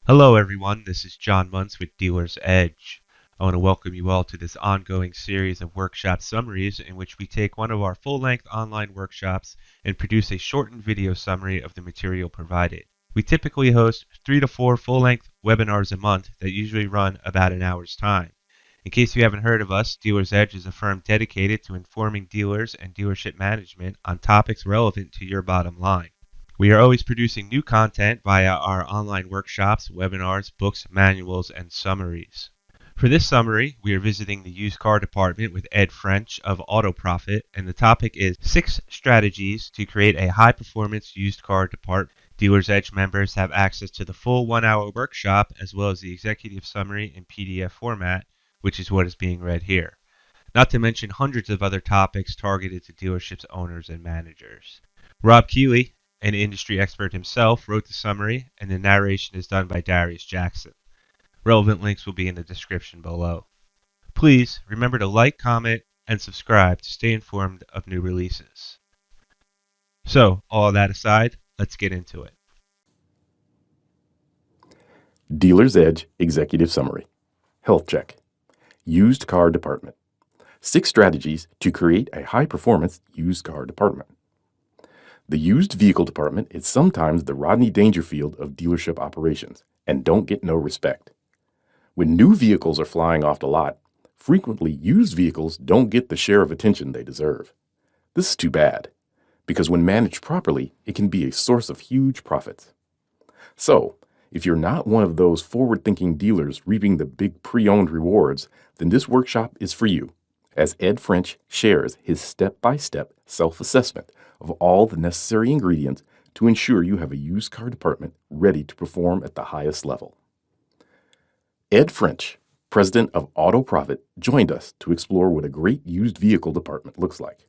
Hello, everyone. This is John Muntz with Dealer's Edge. I want to welcome you all to this ongoing series of workshop summaries in which we take one of our full-length online workshops and produce a shortened video summary of the material provided. We typically host 3 to 4 full-length webinars a month that usually run about an hour's time. In case you haven't heard of us, Dealer's Edge is a firm dedicated to informing dealers and dealership management on topics relevant to your bottom line. We are always producing new content via our online workshops, webinars, books, manuals, and summaries. For this summary, we are visiting the used car department with Ed French of Auto Profit, and the topic is 6 strategies to create a high-performance used car department. Dealer's Edge members have access to the full 1-hour workshop as well as the executive summary in PDF format, which is what is being read here. Not to mention hundreds of other topics targeted to dealerships owners and managers. Rob Keeley, an industry expert himself, wrote the summary, and the narration is done by Darius Jackson. Relevant links will be in the description below. Please remember to like, comment, and subscribe to stay informed of new releases. So, all that aside, let's get into it. Dealer's Edge Executive Summary. Health Check. Used Car Department. 6 strategies to create a high-performance used car department. The used vehicle department is sometimes the Rodney Dangerfield of dealership operations and don't get no respect. When new vehicles are flying off the lot, frequently used vehicles don't get the share of attention they deserve. This is too bad, because when managed properly, it can be a source of huge profits. So, if you're not one of those forward-thinking dealers reaping the big pre-owned rewards, then this workshop is for you, as Ed French shares his step-by-step self-assessment of all the necessary ingredients to ensure you have a used car department ready to perform at the highest level. Ed French, president of Auto Profit, joined us to explore what a great used vehicle department looks like.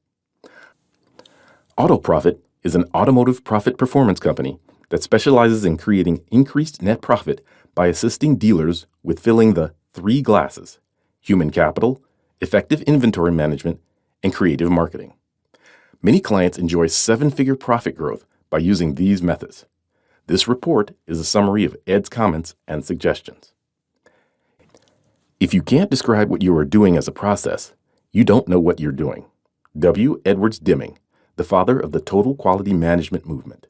Auto Profit is an automotive profit performance company that specializes in creating increased net profit by assisting dealers with filling the 3 glasses: human capital, effective inventory management, and creative marketing. Many clients enjoy 7-figure profit growth by using these methods. This report is a summary of Ed's comments and suggestions. If you can't describe what you are doing as a process, you don't know what you're doing. W. Edwards Deming, the father of the total quality management movement.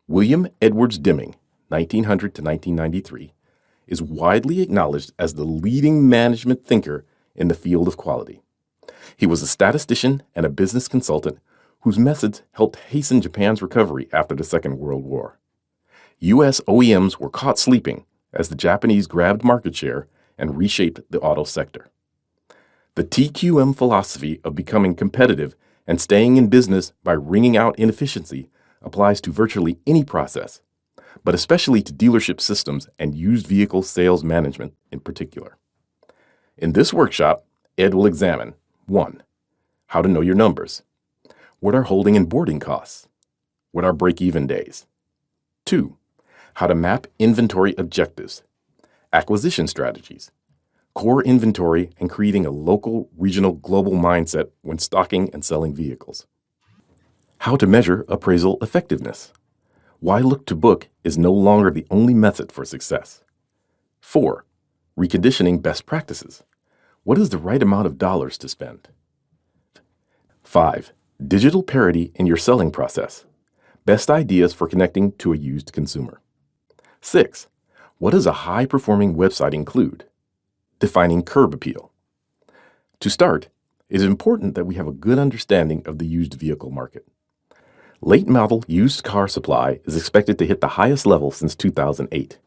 William Edwards Deming, 1900 to 1993, is widely acknowledged as the leading management thinker in the field of quality. He was a statistician and a business consultant whose methods helped hasten Japan's recovery after the Second World War. U.S. OEMs were caught sleeping as the Japanese grabbed market share and reshaped the auto sector. The TQM philosophy of becoming competitive and staying in business by wringing out inefficiency applies to virtually any process, but especially to dealership systems and used vehicle sales management in particular. In this workshop, Ed will examine 1. How to know your numbers. What are holding and boarding costs? What are break-even days? 2. How to map inventory objectives, acquisition strategies, core inventory, and creating a local, regional, global mindset when stocking and selling vehicles. How to measure appraisal effectiveness. Why look to book is no longer the only method for success. 4. Reconditioning best practices. What is the right amount of dollars to spend? 5. Digital parity in your selling process. Best ideas for connecting to a used consumer. 6. What does a high-performing website include? Defining curb appeal. To start, it is important that we have a good understanding of the used vehicle market. Late model used car supply is expected to hit the highest level since 2008.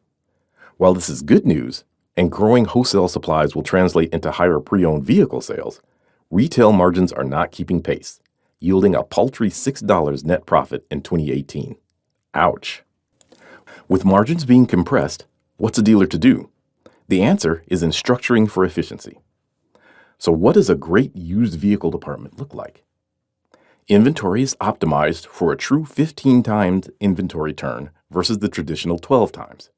While this is good news, and growing wholesale supplies will translate into higher pre-owned vehicle sales, retail margins are not keeping pace, yielding a paltry $6 net profit in 2018. Ouch. With margins being compressed, what's a dealer to do? The answer is in structuring for efficiency. So what does a great used vehicle department look like? Inventory is optimized for a true 15 times inventory turn versus the traditional 12 times.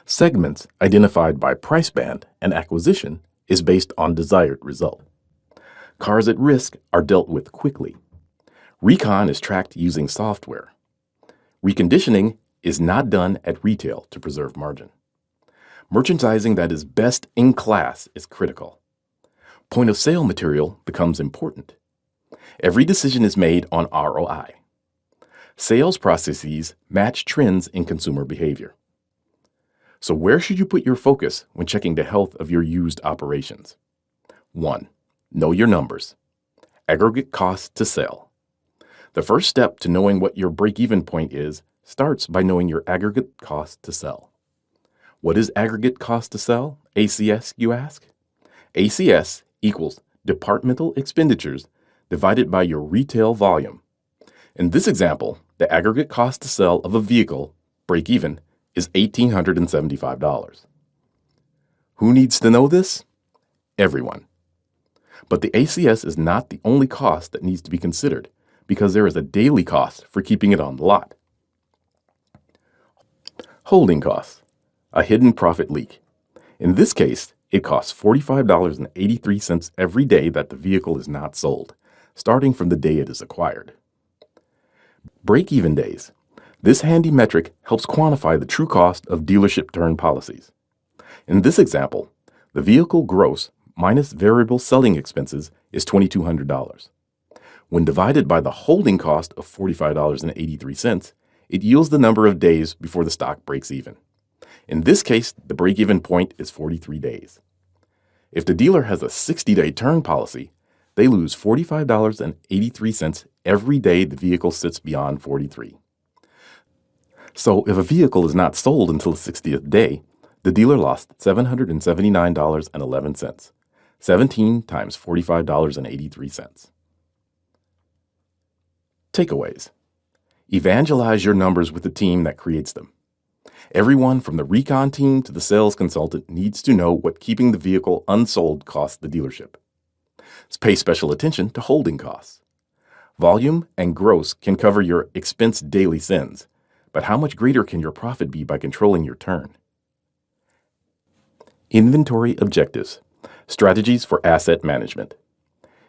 Segments identified by price band and acquisition is based on desired result. Cars at risk are dealt with quickly. Recon is tracked using software. Reconditioning is not done at retail to preserve margin. Merchandising that is best in class is critical. Point of sale material becomes important. Every decision is made on ROI. Sales processes match trends in consumer behavior. So where should you put your focus when checking the health of your used operations? 1. Know your numbers. Aggregate cost to sell. The first step to knowing what your break-even point is starts by knowing your aggregate cost to sell. What is aggregate cost to sell, ACS, you ask? ACS equals departmental expenditures divided by your retail volume. In this example, the aggregate cost to sell of a vehicle, break-even, is $1,875. Who needs to know this? Everyone. But the ACS is not the only cost that needs to be considered, because there is a daily cost for keeping it on the lot. Holding costs, a hidden profit leak. In this case, it costs $45.83 every day that the vehicle is not sold, starting from the day it is acquired. Break-even days. This handy metric helps quantify the true cost of dealership turn policies. In this example, the vehicle gross minus variable selling expenses is $2,200. When divided by the holding cost of $45.83, it yields the number of days before the stock breaks even. In this case, the break-even point is 43 days. If the dealer has a 60-day turn policy, they lose $45.83 every day the vehicle sits beyond 43. So if a vehicle is not sold until the 60th day, the dealer lost $779.11, 17 times $45.83. Takeaways. Evangelize your numbers with the team that creates them. Everyone from the recon team to the sales consultant needs to know what keeping the vehicle unsold costs the dealership. Pay special attention to holding costs. Volume and gross can cover your expense daily sins, but how much greater can your profit be by controlling your turn? Inventory objectives. Strategies for asset management.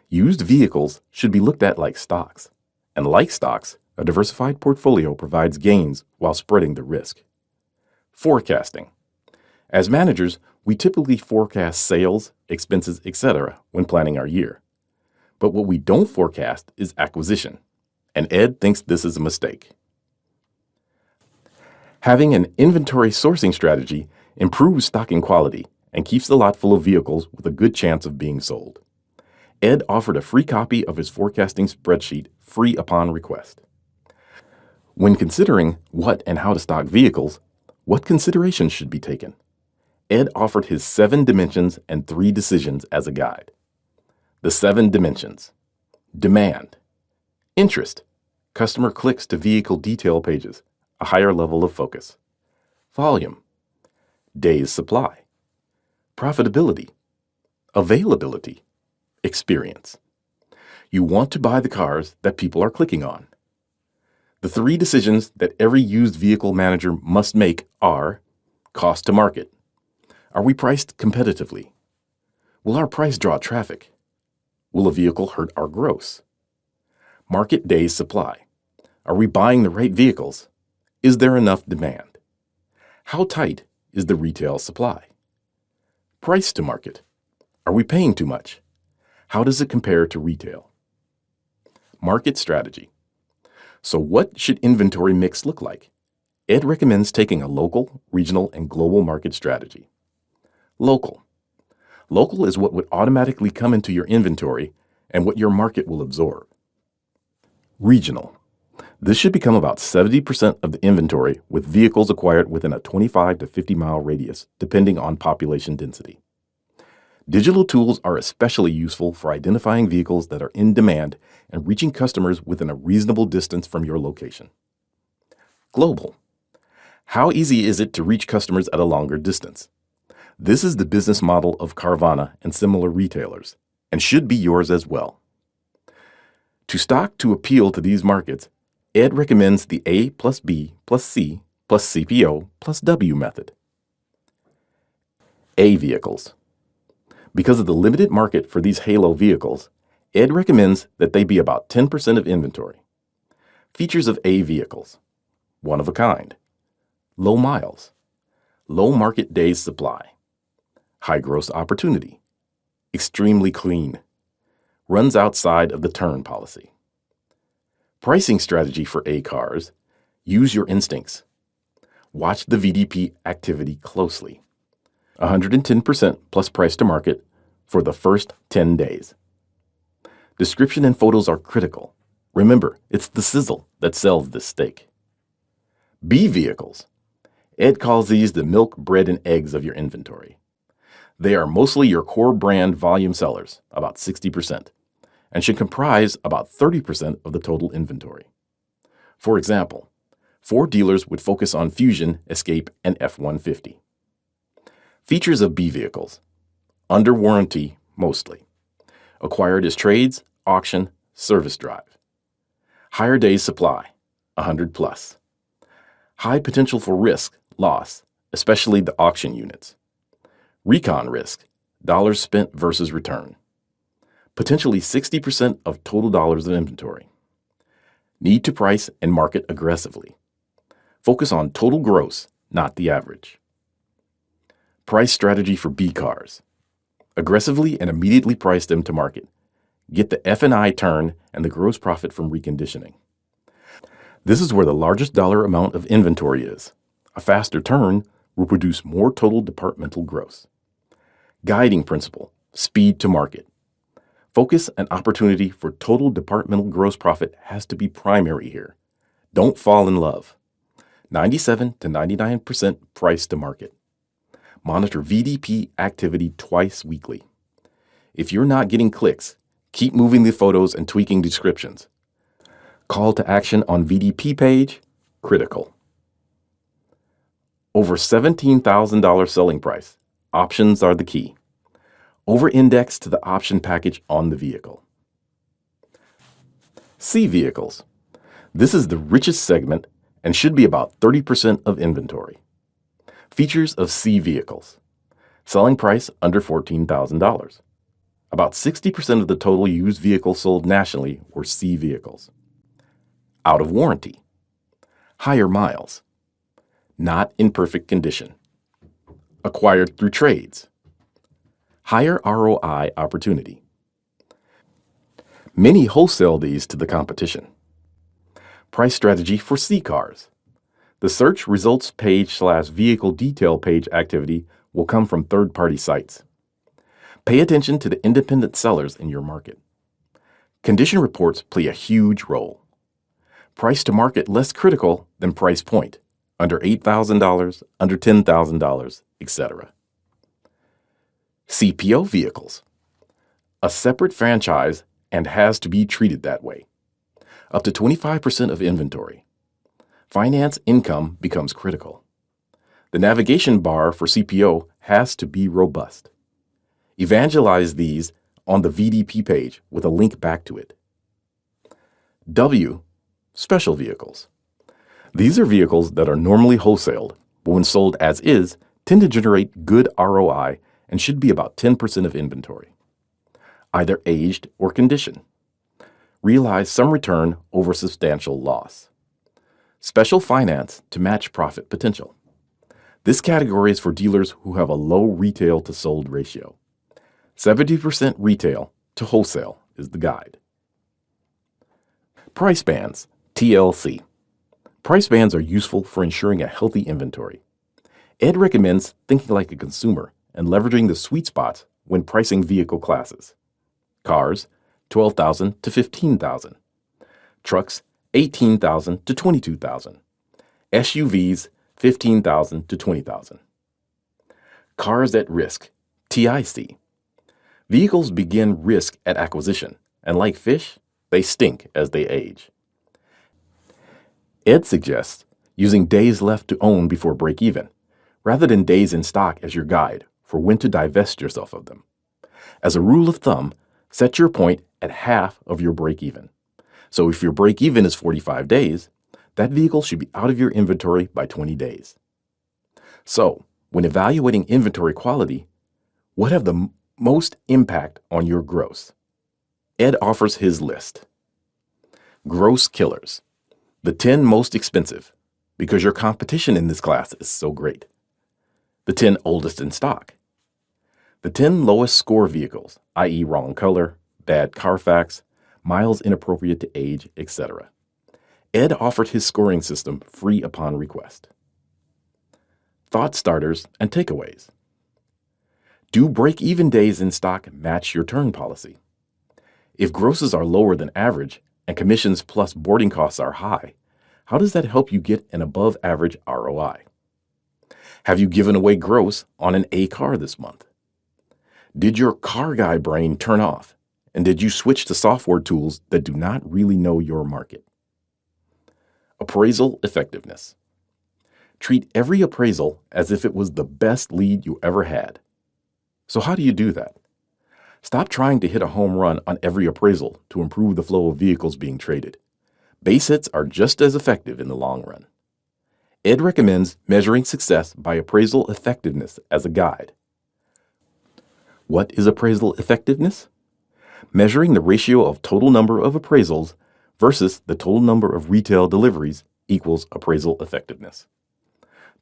Used vehicles should be looked at like stocks, and like stocks, a diversified portfolio provides gains while spreading the risk. Forecasting. As managers, we typically forecast sales, expenses, etc. when planning our year. But what we don't forecast is acquisition, and Ed thinks this is a mistake. Having an inventory sourcing strategy improves stocking quality and keeps the lot full of vehicles with a good chance of being sold. Ed offered a free copy of his forecasting spreadsheet free upon request. When considering what and how to stock vehicles, what considerations should be taken? Ed offered his 7 dimensions and 3 decisions as a guide. The 7 dimensions. Demand. Interest. Customer clicks to vehicle detail pages, a higher level of focus. Volume. Days supply. Profitability. Availability. Experience. You want to buy the cars that people are clicking on. The 3 decisions that every used vehicle manager must make are: cost to market. Are we priced competitively? Will our price draw traffic? Will a vehicle hurt our gross? Market days supply. Are we buying the right vehicles? Is there enough demand? How tight is the retail supply? Price to market. Are we paying too much? How does it compare to retail? Market strategy. So what should inventory mix look like? Ed recommends taking a local, regional, and global market strategy. Local. Local is what would automatically come into your inventory and what your market will absorb. Regional. This should become about 70% of the inventory with vehicles acquired within a 25 to 50 mile radius, depending on population density. Digital tools are especially useful for identifying vehicles that are in demand and reaching customers within a reasonable distance from your location. Global. How easy is it to reach customers at a longer distance? This is the business model of Carvana and similar retailers, and should be yours as well. To stock to appeal to these markets, Ed recommends the A plus B plus C plus CPO plus W method. A vehicles. Because of the limited market for these halo vehicles, Ed recommends that they be about 10% of inventory. Features of A vehicles. One of a kind. low miles, low market days supply, high gross opportunity, extremely clean, runs outside of the turn policy. Pricing strategy for A cars: use your instincts. Watch the VDP activity closely. 110% plus price to market for the first 10 days. Description and photos are critical. Remember, it's the sizzle that sells this steak. B vehicles. Ed calls these the milk, bread, and eggs of your inventory. They are mostly your core brand volume sellers, about 60%, and should comprise about 30% of the total inventory. For example, Ford dealers would focus on Fusion, Escape, and F-150. Features of B vehicles: under warranty mostly, acquired as trades, auction, service drive, higher days supply, 100 plus, high potential for risk, loss, especially the auction units, recon risk, dollars spent versus return, potentially 60% of total dollars in inventory, need to price and market aggressively, focus on total gross, not the average. Price strategy for B cars: aggressively and immediately price them to market. Get the F&I turn and the gross profit from reconditioning. This is where the largest dollar amount of inventory is. A faster turn will produce more total departmental gross. Guiding principle: speed to market. Focus and opportunity for total departmental gross profit has to be primary here. Don't fall in love. 97 to 99% price to market. Monitor VDP activity twice weekly. If you're not getting clicks, keep moving the photos and tweaking descriptions. Call to action on VDP page: critical. Over $17,000 selling price. Options are the key. Over-index to the option package on the vehicle. C vehicles. This is the richest segment and should be about 30% of inventory. Features of C vehicles: selling price under $14,000. About 60% of the total used vehicles sold nationally were C vehicles. Out of warranty. Higher miles. Not in perfect condition. Acquired through trades. Higher ROI opportunity. Many wholesale these to the competition. Price strategy for C cars: the search results page/vehicle detail page activity will come from third-party sites. Pay attention to the independent sellers in your market. Condition reports play a huge role. Price to market less critical than price point: under $8,000, under $10,000, etc. CPO vehicles: a separate franchise and has to be treated that way. Up to 25% of inventory. Finance income becomes critical. The navigation bar for CPO has to be robust. Evangelize these on the VDP page with a link back to it. W, special vehicles. These are vehicles that are normally wholesaled, but when sold as is, tend to generate good ROI and should be about 10% of inventory. Either aged or condition. Realize some return over substantial loss. Special finance to match profit potential. This category is for dealers who have a low retail to sold ratio. 70% retail to wholesale is the guide. Price bands, TLC. Price bands are useful for ensuring a healthy inventory. Ed recommends thinking like a consumer and leveraging the sweet spots when pricing vehicle classes. Cars, $12,000 to $15,000. Trucks, $18,000 to $22,000. SUVs, $15,000 to $20,000. Cars at risk, TIC. Vehicles begin risk at acquisition, and like fish, they stink as they age. Ed suggests using days left to own before break-even, rather than days in stock as your guide for when to divest yourself of them. As a rule of thumb, set your point at half of your break-even. So if your break-even is 45 days, that vehicle should be out of your inventory by 20 days. So, when evaluating inventory quality, what have the most impact on your gross? Ed offers his list. Gross killers. The 10 most expensive. because your competition in this class is so great. The 10 oldest in stock. The 10 lowest score vehicles, i.e. wrong color, bad Carfax, miles inappropriate to age, etc. Ed offered his scoring system free upon request. Thought starters and takeaways. Do break-even days in stock match your turn policy? If grosses are lower than average and commissions plus boarding costs are high, how does that help you get an above-average ROI? Have you given away gross on an A car this month? Did your car guy brain turn off? And did you switch to software tools that do not really know your market? Appraisal effectiveness. Treat every appraisal as if it was the best lead you ever had. So how do you do that? Stop trying to hit a home run on every appraisal to improve the flow of vehicles being traded. Base hits are just as effective in the long run. Ed recommends measuring success by appraisal effectiveness as a guide. What is appraisal effectiveness? Measuring the ratio of total number of appraisals versus the total number of retail deliveries equals appraisal effectiveness.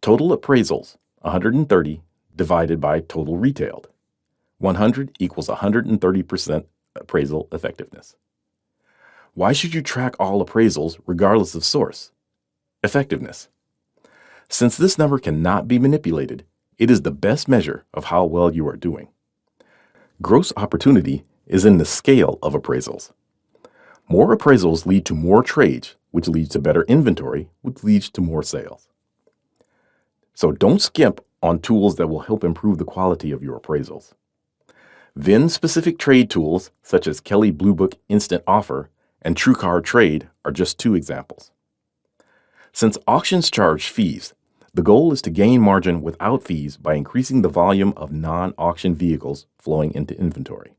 Total appraisals, 130, divided by total retailed. 100 equals 130% appraisal effectiveness. Why should you track all appraisals regardless of source? Effectiveness. Since this number cannot be manipulated, it is the best measure of how well you are doing. Gross opportunity is in the scale of appraisals. More appraisals lead to more trades, which leads to better inventory, which leads to more sales. So don't skimp on tools that will help improve the quality of your appraisals. VIN-specific trade tools such as Kelley Blue Book Instant Offer and TrueCar Trade are just two examples. Since auctions charge fees, the goal is to gain margin without fees by increasing the volume of non-auction vehicles flowing into inventory.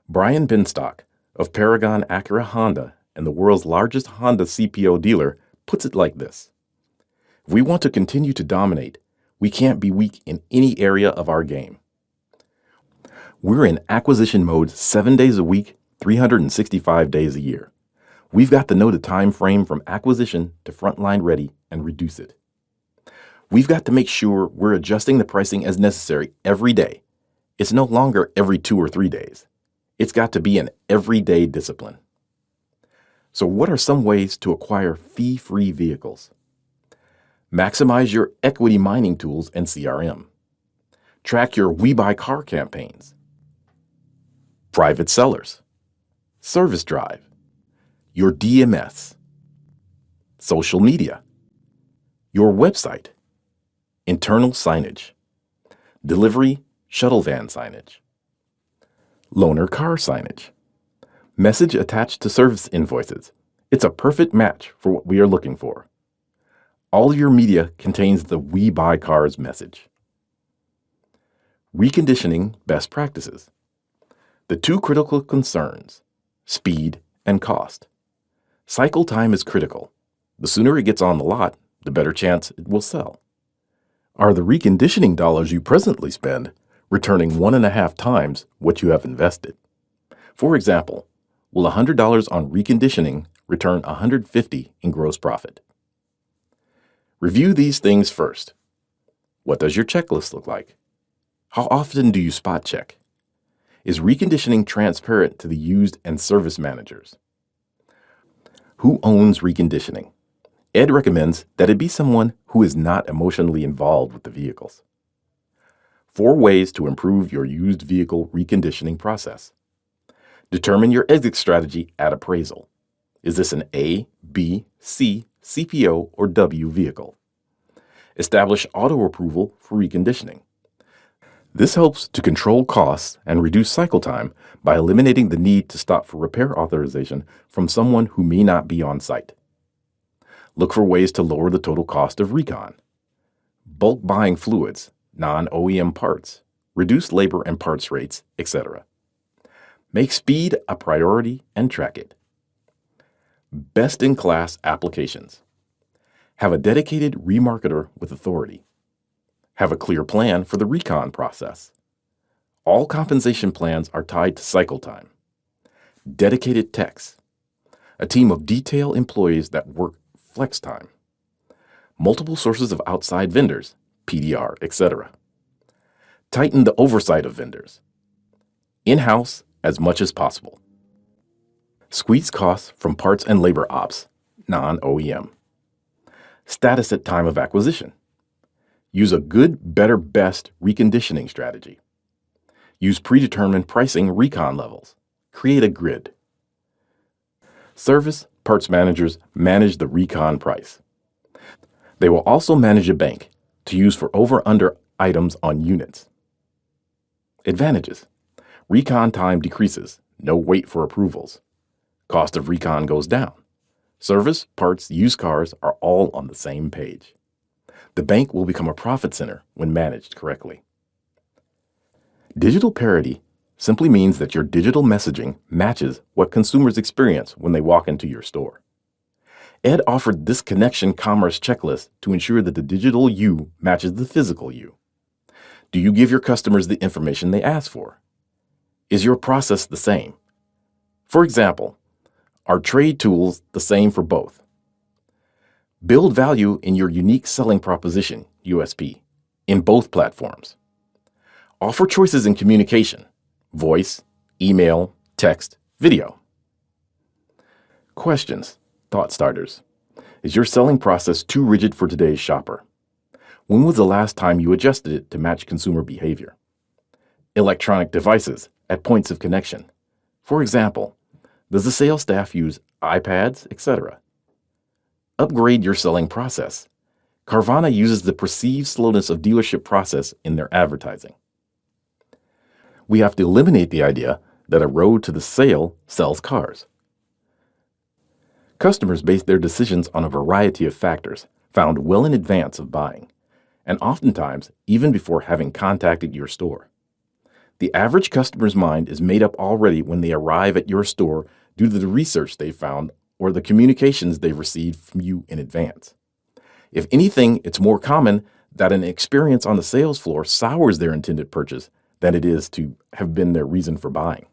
Brian Binstock of Paragon Acura Honda and the world's largest Honda CPO dealer puts it like this. If we want to continue to dominate, we can't be weak in any area of our game. We're in acquisition mode 7 days a week, 365 days a year. We've got to know the time frame from acquisition to frontline ready and reduce it. We've got to make sure we're adjusting the pricing as necessary every day. It's no longer every 2 or 3 days. It's got to be an everyday discipline. So what are some ways to acquire fee-free vehicles? Maximize your equity mining tools and CRM. Track your We Buy Car campaigns. Private sellers. Service drive. Your DMS. Social media. Your website. Internal signage. Delivery shuttle van signage. Loaner car signage. Message attached to service invoices. It's a perfect match for what we are looking for. All your media contains the We Buy Cars message. Reconditioning best practices. The two critical concerns, speed and cost. Cycle time is critical. The sooner it gets on the lot, the better chance it will sell. Are the reconditioning dollars you presently spend returning 1.5 times what you have invested? For example, will $100 on reconditioning return $150 in gross profit? Review these things first. What does your checklist look like? How often do you spot check? Is reconditioning transparent to the used and service managers? Who owns reconditioning? Ed recommends that it be someone who is not emotionally involved with the vehicles. 4 ways to improve your used vehicle reconditioning process. Determine your exit strategy at appraisal. Is this an A, B, C, CPO, or W vehicle? Establish auto approval for reconditioning. This helps to control costs and reduce cycle time by eliminating the need to stop for repair authorization from someone who may not be on site. Look for ways to lower the total cost of recon. Bulk buying fluids, non-OEM parts, reduce labor and parts rates, etc. Make speed a priority and track it. Best-in-class applications. Have a dedicated remarketer with authority. Have a clear plan for the recon process. All compensation plans are tied to cycle time. Dedicated techs. A team of detail employees that work flex time. multiple sources of outside vendors, PDR, etc. Tighten the oversight of vendors. In-house as much as possible. Squeeze costs from parts and labor ops, non-OEM. Status at time of acquisition. Use a good, better, best reconditioning strategy. Use predetermined pricing recon levels. Create a grid. Service parts managers manage the recon price. They will also manage a bank to use for over-under items on units. Advantages. Recon time decreases. No wait for approvals. Cost of recon goes down. Service, parts, used cars are all on the same page. The bank will become a profit center when managed correctly. Digital parity simply means that your digital messaging matches what consumers experience when they walk into your store. Ed offered this connection commerce checklist to ensure that the digital you matches the physical you. Do you give your customers the information they ask for? Is your process the same? For example, are trade tools the same for both? Build value in your unique selling proposition, USP, in both platforms. Offer choices in communication, voice, email, text, video. Questions, thought starters. Is your selling process too rigid for today's shopper? When was the last time you adjusted it to match consumer behavior? Electronic devices at points of connection. For example, does the sales staff use iPads, etc.? Upgrade your selling process. Carvana uses the perceived slowness of dealership process in their advertising. We have to eliminate the idea that a road to the sale sells cars. Customers base their decisions on a variety of factors found well in advance of buying, and oftentimes even before having contacted your store. The average customer's mind is made up already when they arrive at your store due to the research they found or the communications they've received from you in advance. If anything, it's more common that an experience on the sales floor sours their intended purchase than it is to have been their reason for buying.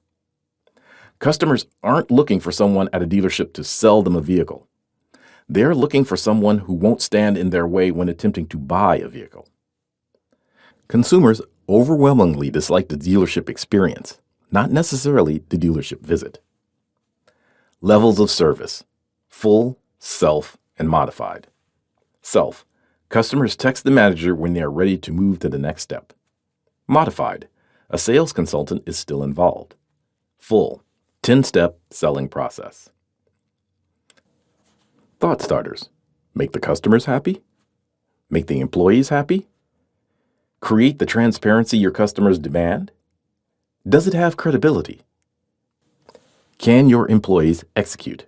Customers aren't looking for someone at a dealership to sell them a vehicle. They're looking for someone who won't stand in their way when attempting to buy a vehicle. Consumers overwhelmingly dislike the dealership experience, not necessarily the dealership visit. Levels of service: full, self, and modified. Self: customers text the manager when they are ready to move to the next step. Modified: a sales consultant is still involved. Full: 10-step selling process. Thought starters: make the customers happy? Make the employees happy? Create the transparency your customers demand? Does it have credibility? Can your employees execute?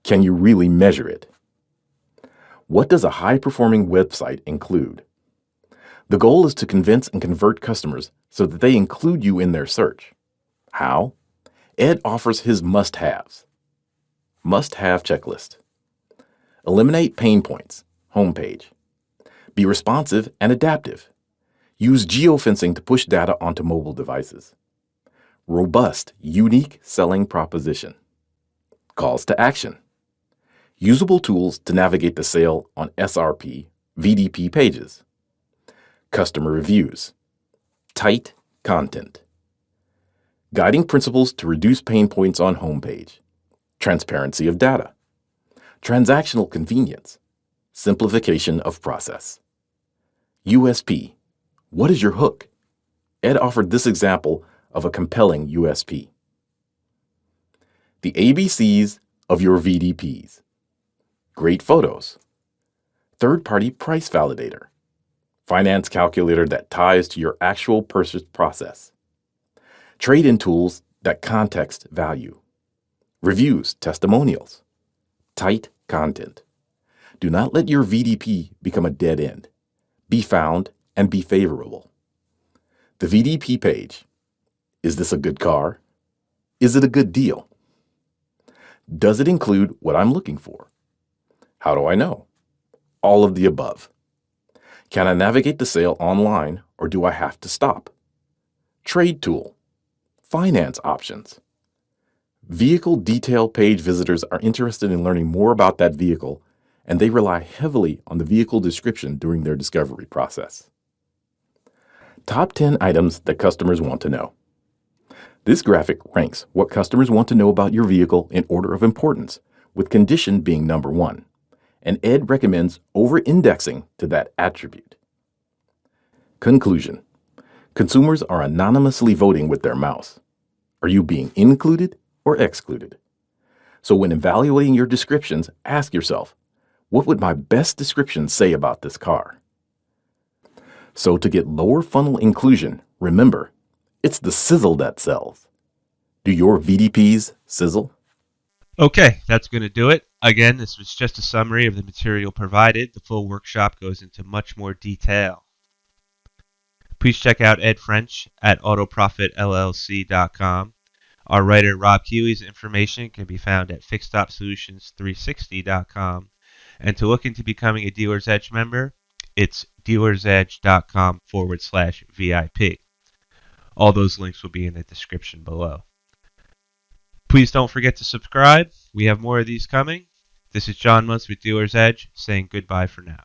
Can you really measure it? What does a high-performing website include? The goal is to convince and convert customers so that they include you in their search. How? Ed offers his must-haves. Must-have checklist. Eliminate pain points. Homepage. Be responsive and adaptive. Use geofencing to push data onto mobile devices. Robust, unique selling proposition. Calls to action. Usable tools to navigate the sale on SRP, VDP pages. Customer reviews. Tight content. Guiding principles to reduce pain points on homepage. Transparency of data. Transactional convenience. Simplification of process. USP. What is your hook? Ed offered this example of a compelling USP. The ABCs of your VDPs. Great photos. Third-party price validator. Finance calculator that ties to your actual purchase process. Trade-in tools that context value. Reviews, testimonials. Tight content. Do not let your VDP become a dead end. Be found and be favorable. The VDP page. Is this a good car? Is it a good deal? Does it include what I'm looking for? How do I know? All of the above. Can I navigate the sale online or do I have to stop? Trade tool. Finance options. Vehicle detail page visitors are interested in learning more about that vehicle and they rely heavily on the vehicle description during their discovery process. Top 10 items that customers want to know. This graphic ranks what customers want to know about your vehicle in order of importance, with condition being number 1, and Ed recommends over-indexing to that attribute. Conclusion. Consumers are anonymously voting with their mouse. Are you being included or excluded? So when evaluating your descriptions, ask yourself, what would my best description say about this car? So to get lower funnel inclusion, remember, it's the sizzle that sells. Do your VDPs sizzle? Okay, that's going to do it. Again, this was just a summary of the material provided. The full workshop goes into much more detail. Please check out Ed French at autoprofitllc.com. Our writer Rob Keeley's information can be found at fixedopsolutions360.com. And to look into becoming a Dealer's Edge member, it's dealersedge.com/VIP. All those links will be in the description below. Please don't forget to subscribe. We have more of these coming. This is John Muntz with Dealer's Edge saying goodbye for now.